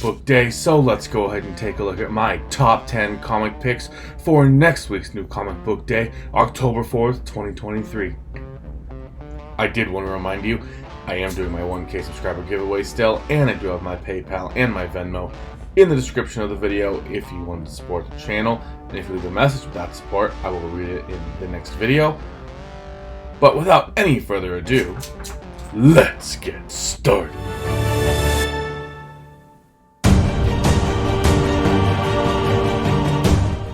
book day, so let's go ahead and take a look at my top 10 comic picks for next week's new comic book day, October 4th, 2023. I did want to remind you, I am doing my 1K subscriber giveaway still, and I do have my PayPal and my Venmo in the description of the video if you want to support the channel. And if you leave a message with that support, I will read it in the next video. But without any further ado, let's get started.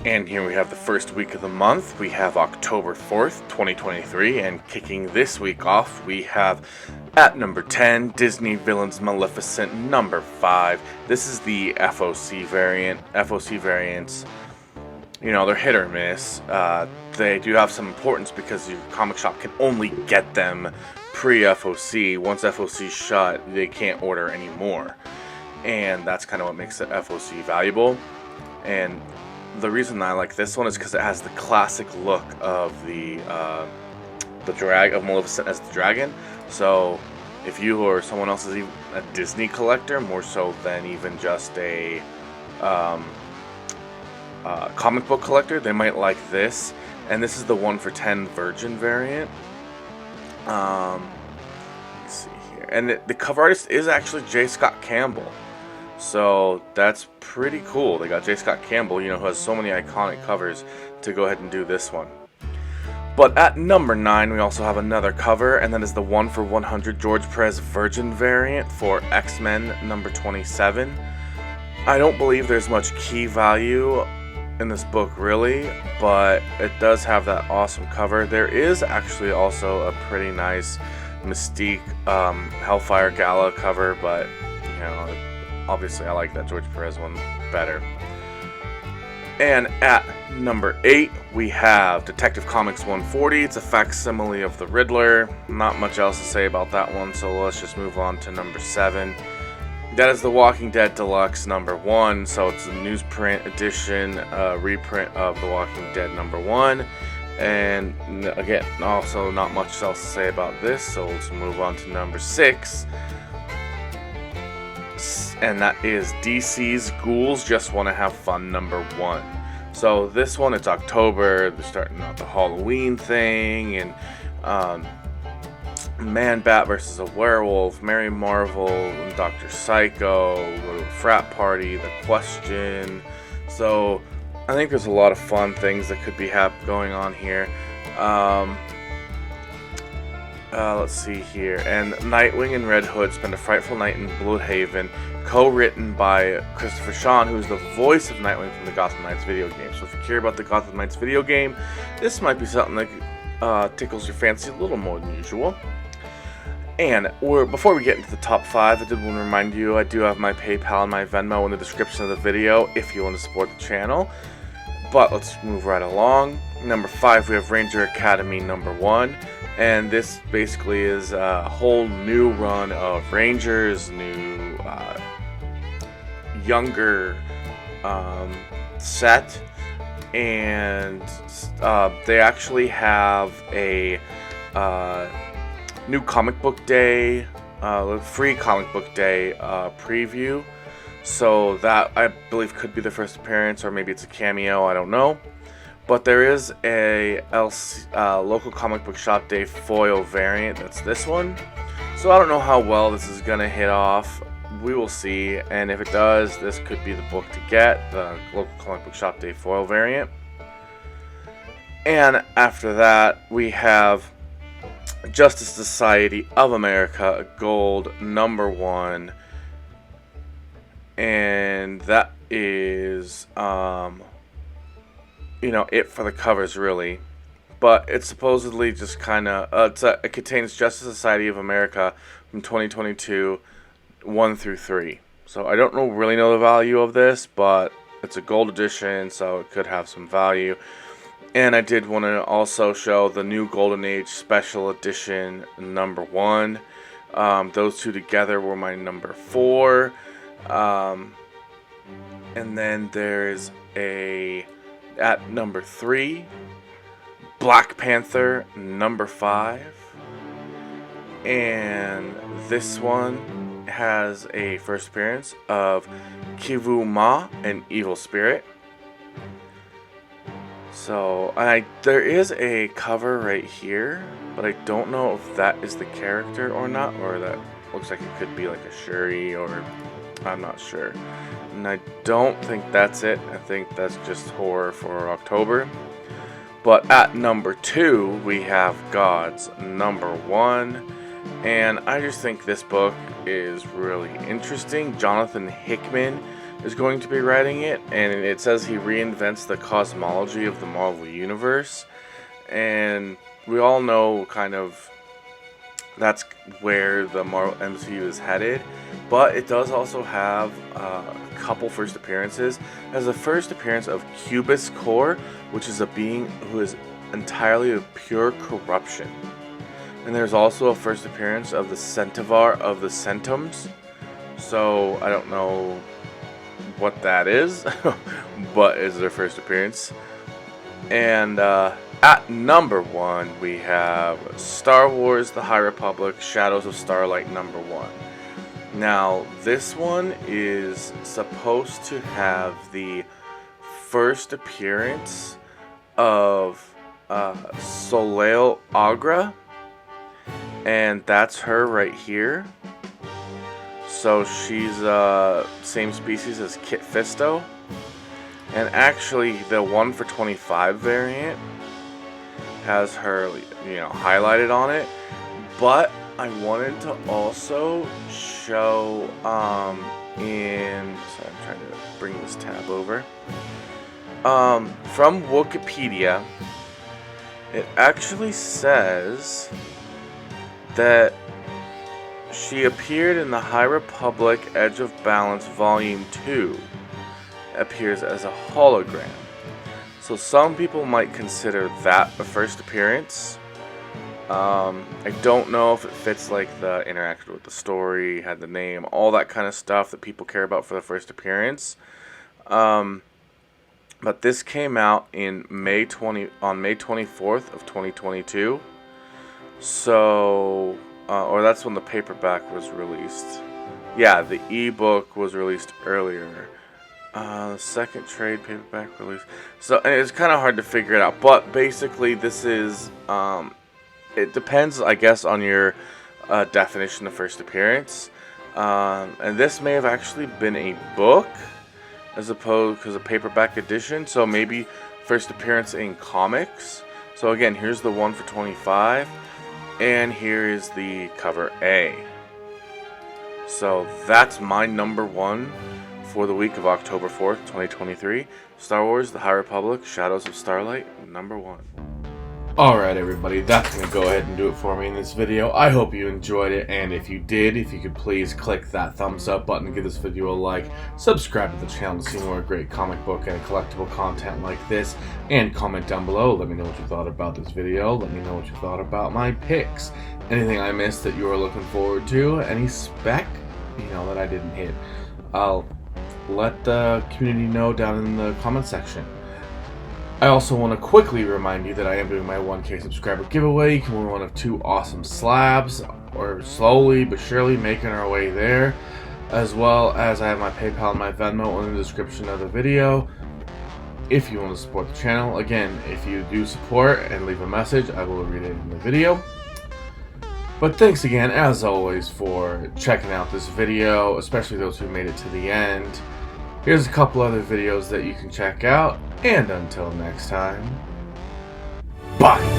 And here we have the first week of the month. We have October 4th, 2023, and kicking this week off, we have at number 10, Disney Villains Maleficent number 5. This is the FOC variant. FOC variants, you know, they're hit or miss. They do have some importance because your comic shop can only get them pre-FOC. Once FOC's shut, they can't order anymore. And that's kind of what makes the FOC valuable. And the reason I like this one is because it has the classic look of the drag of Maleficent as the dragon. So if you or someone else is even a Disney collector, more so than even just a comic book collector, they might like this. And this is the 1 for 10 Virgin variant. Let's see here, and the cover artist is actually J. Scott Campbell. So that's pretty cool. They got J. Scott Campbell, you know, who has so many iconic covers, to go ahead and do this one. But at number 9, we also have another cover, and that is the 1 for 100 George Perez Virgin variant for X-Men number 27. I don't believe there's much key value in this book, really, but it does have that awesome cover. There is actually also a pretty nice Mystique Hellfire Gala cover, but, you know, obviously, I like that George Perez one better. And at number 8, we have Detective Comics 140. It's a facsimile of the Riddler. Not much else to say about that one, so let's just move on to number 7. That is The Walking Dead Deluxe number 1. So it's a newsprint edition, reprint of The Walking Dead number 1. And again, also not much else to say about this, so let's move on to number 6. And that is DC's Ghouls Just Want to Have Fun number 1. So this one, it's October, they're starting out the Halloween thing, and Man-Bat versus a Werewolf, Mary Marvel, and Dr. Psycho, Frat Party, The Question. So I think there's a lot of fun things that could be going on here. Let's see here. And Nightwing and Red Hood spend a frightful night in Bloodhaven, co-written by Christopher Sean, who's the voice of Nightwing from the Gotham Knights video game. So if you care about the Gotham Knights video game, this might be something that tickles your fancy a little more than usual. And before we get into the top 5, I did want to remind you, I do have my PayPal and my Venmo in the description of the video if you want to support the channel. But let's move right along. Number 5, we have Ranger Academy number 1. And this basically is a whole new run of Rangers, new, younger set. And they actually have a new comic book day, free comic book day preview. So that, I believe, could be the first appearance, or maybe it's a cameo, I don't know. But there is a local comic book shop day foil variant, that's this one. So I don't know how well this is going to hit off. We will see, and if it does, this could be the book to get, the local comic book shop day foil variant. And after that, we have Justice Society of America Gold number 1. And that is, you know, it for the covers, really. But it's supposedly just kind of, it contains Justice Society of America from 2022, 1 through 3. So I don't really know the value of this, but it's a gold edition, so it could have some value. And I did want to also show the new Golden Age Special Edition number 1. Those two together were my number 4. And then there's at number 3, Black Panther number 5. And this one has a first appearance of Kivu Ma, an evil spirit. So, there is a cover right here, but I don't know if that is the character or not, or that looks like it could be like a Shuri, or I'm not sure. And I don't think that's it. I think that's just horror for October. But at number 2, we have God's number 1. And I just think this book is really interesting. Jonathan Hickman is going to be writing it, and it says he reinvents the cosmology of the Marvel Universe. And we all know kind of that's where the Marvel MCU is headed. But it does also have a couple first appearances. It has the first appearance of Cubus Core, which is a being who is entirely of pure corruption. And there's also a first appearance of the Centaur of the Centums. So I don't know what that is, but is their first appearance. And at number 1, we have Star Wars The High Republic Shadows of Starlight number 1. Now, this one is supposed to have the first appearance of Soleil Agra, and that's her right here. So she's same species as Kit Fisto. And actually, the 1 for 25 variant has her, highlighted on it. But I wanted to also show sorry, I'm trying to bring this tab over. From Wikipedia, it actually says that she appeared in the High Republic Edge of Balance Volume 2, appears as a hologram. So some people might consider that a first appearance. I don't know if it fits like the interaction with the story, had the name, all that kind of stuff that people care about for the first appearance. But this came out in on May 24th of 2022. So, or that's when the paperback was released. Yeah, the ebook was released earlier. The second trade paperback release. So, and it's kind of hard to figure it out. But basically, this is, it depends, I guess, on your definition of first appearance. And this may have actually been a book, as opposed, because a paperback edition. So maybe first appearance in comics. So again, here's the 1 for 25. And here is the cover A. So that's my number 1 for the week of October 4th, 2023. Star Wars The High Republic Shadows of Starlight, number 1. Alright everybody, that's going to go ahead and do it for me in this video. I hope you enjoyed it, and if you did, if you could please click that thumbs up button and give this video a like, subscribe to the channel to see more great comic book and collectible content like this, and comment down below. Let me know what you thought about this video, let me know what you thought about my picks, anything I missed that you are looking forward to, any spec, that I didn't hit. I'll let the community know down in the comment section. I also want to quickly remind you that I am doing my 1K subscriber giveaway. You can win one of 2 awesome slabs. We're slowly but surely making our way there. As well as I have my PayPal and my Venmo in the description of the video. If you want to support the channel, again, if you do support and leave a message, I will read it in the video. But thanks again, as always, for checking out this video, especially those who made it to the end. Here's a couple other videos that you can check out, and until next time, bye!